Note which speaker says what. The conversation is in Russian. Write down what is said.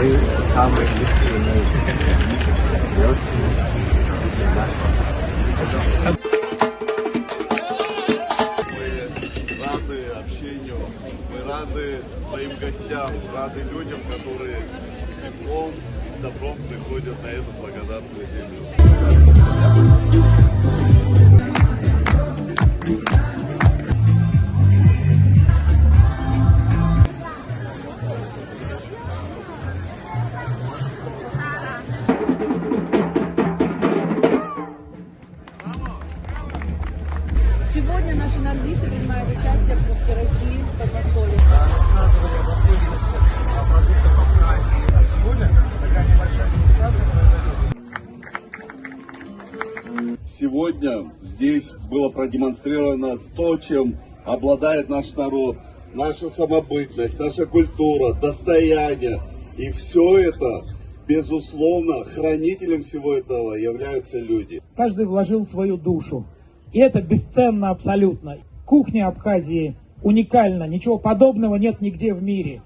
Speaker 1: Мы самые искренние.
Speaker 2: Мы рады общению, мы рады своим гостям, рады людям, которые с теплом и с добром приходят на эту благодатную землю.
Speaker 3: Сегодня наши нордисты принимают участие в Кубке России в Подмосковье.
Speaker 4: Рассказывали об особенностях продуктов Абхазии. А сегодня такая небольшая демонстрация произойдет.
Speaker 2: Сегодня здесь было продемонстрировано то, чем обладает наш народ, наша самобытность, наша культура, достояние. И все это, безусловно, хранителем всего этого являются люди.
Speaker 5: Каждый вложил свою душу. И это бесценно абсолютно. Кухня Абхазии уникальна. Ничего подобного нет нигде в мире.